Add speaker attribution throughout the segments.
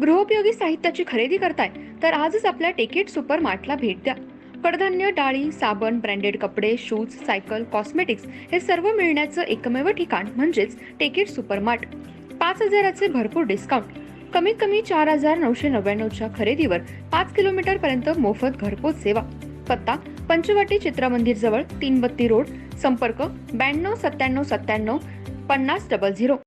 Speaker 1: गृहोपयोगी साहित्याची खरेदी करताय तर आजच आपल्या टेकेट सुपर मार्टला भेट द्या. कडधान्य, डाळी, साबण, ब्रँडेड कपडे, शूज, सायकल, कॉस्मेटिक्स हे सर्व मिळण्याचं एकमेव ठिकाण म्हणजेच टेकेट सुपर मार्ट. 5,000चे भरपूर डिस्काउंट. कमीत कमी 4,999च्या खरेदीवर 5 किलोमीटर पर्यंत मोफत घरपोच सेवा. पत्ता पंचवटी चित्रमंदिर जवळ, 332 रोड. संपर्क 92 97 97 5000.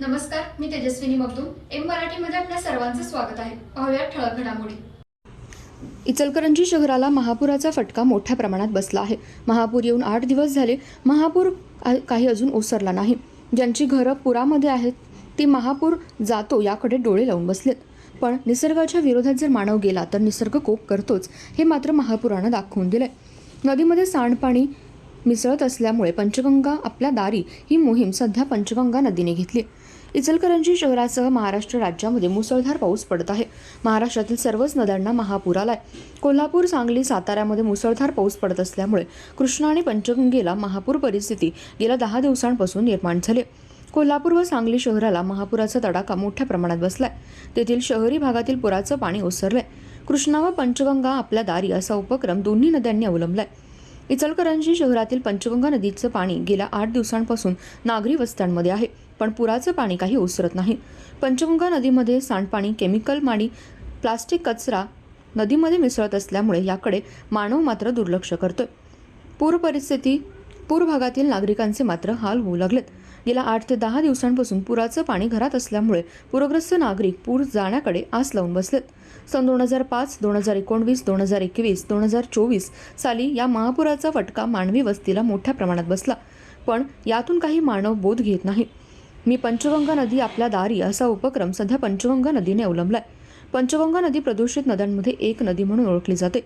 Speaker 2: नमस्कार, मी तेजस्विनी मगदूम. एम मराठीमध्ये आपल्या सर्वांचं स्वागत आहे. पाहूया ठळक घडामोडी.
Speaker 1: इचलकरंजी शहराला महापुराचा फटका मोठ्या प्रमाणात बसला आहे. महापूर येऊन 8 दिवस झाले. महापूर काही अजून ओसरला नाही. ज्यांची घरं पुरामध्ये आहेत ती महापूर जातो याकडे डोळे लावून बसलेत. पण निसर्गाच्या विरोधात जर मानव गेला तर निसर्ग कोप करतोच, हे मात्र महापुरानं दाखवून दिलंय. नदीमध्ये सांडपाणी मिसळत असल्यामुळे पंचगंगा आपल्या दारी ही मोहीम सध्या पंचगंगा नदीने घेतली. इचलकरंजी शहरासह महाराष्ट्र राज्यामध्ये मुसळधार पाऊस पडत आहे. महाराष्ट्रातील सर्वच नद्यांना महापूर आलाय. कोल्हापूर, सांगली, साताऱ्यामध्ये मुसळधार पाऊस पडत असल्यामुळे कृष्णा आणि पंचगंगेला महापूर परिस्थिती गेल्या 10 दिवसांपासून निर्माण झाली. कोल्हापूर व सांगली शहराला महापुराचा तडाखा मोठ्या प्रमाणात बसलाय. तेथील शहरी भागातील पुराचं पाणी ओसरलंय. कृष्णा व पंचगंगा आपल्या दारी असा उपक्रम दोन्ही नद्यांनी अवलंबलाय. इचलकरंजी शहरातील पंचगंगा नदीचं पाणी गेल्या 8 दिवसांपासून नागरी वस्त्यांमध्ये आहे, पण पुराचं पाणी काही ओसरत नाही. पंचगंगा नदीमध्ये सांडपाणी, केमिकल माडी, प्लास्टिक कचरा नदीमध्ये मिसळत असल्यामुळे याकडे मानव मात्र दुर्लक्ष करतोय. पूर भागातील नागरिकांचे मात्र हाल होऊ लागलेत. गेल्या 8 ते 10 दिवसांपासून पुराचं पाणी घरात असल्यामुळे पूरग्रस्त नागरिक पूर जाण्याकडे आस लावून बसलेत. सन 2005, 2019, 2021, 2024 साली या महापुराचा फटका मानवी वस्तीला मोठ्या प्रमाणात बसला, पण यातून काही मानव बोध घेत नाही. मी पंचगंगा नदी आपल्या दारी असा उपक्रम सध्या पंचगंगा नदीने अवलंबलाय. पंचगंगा नदी प्रदूषित नद्यांमध्ये एक नदी म्हणून ओळखली जाते.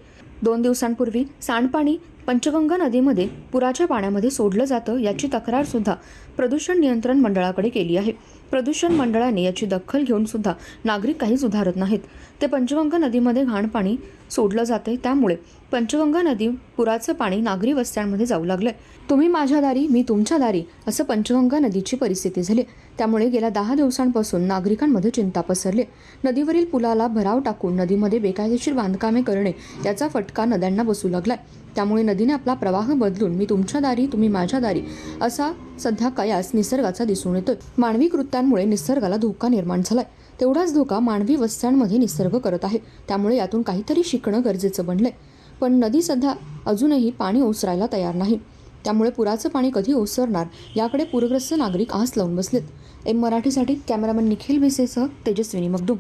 Speaker 1: 2 दिवसांपूर्वी सांडपाणी पंचगंगा नदीमध्ये पुराच्या पाण्यामध्ये सोडलं जातं याची तक्रार सुद्धा प्रदूषण नियंत्रण मंडळाकडे केली आहे. प्रदूषण मंडळाने याची दखल घेऊन सुद्धा नागरिक काही सुधारत नाहीत. ते पंचगंगा नदीमध्ये घाण पाणी सोडलं जाते, त्यामुळे पंचगंगा नदी पुराचं पाणी नागरी वस्त्यांमध्ये जाऊ लागलंय. तुम्ही माझ्या दारी, मी तुमच्या दारी असं पंचगंगा नदीची परिस्थिती झाली. त्यामुळे गेल्या 10 दिवसांपासून नागरिकांमध्ये चिंता पसरली. नदीवरील पुलाला भराव टाकून नदीमध्ये बेकायदेशीर बांधकामे करणे याचा फटका नद्यांना बसू लागलाय. त्यामुळे नदीने आपला प्रवाह बदलून मी तुमच्या दारी, तुम्ही माझ्या दारी असा सध्या कयास निसर्गाचा दिसून येतोय. मानवी कृत्यांमुळे निसर्गाला धोका निर्माण झालाय. तेवढाच धोका मानवी वस्त्यांमध्ये निसर्ग करत आहे. त्यामुळे यातून काहीतरी शिकणं गरजेचं बनलंय. पण नदी सध्या अजूनही पाणी ओसरायला तयार नाही. त्यामुळे पुराचं पाणी कधी ओसरणार याकडे पूरग्रस्त नागरिक आस लावून बसलेत. एम मराठीसाठी कॅमेरामन निखिल भिसेसह तेजस्विनी मगदूम.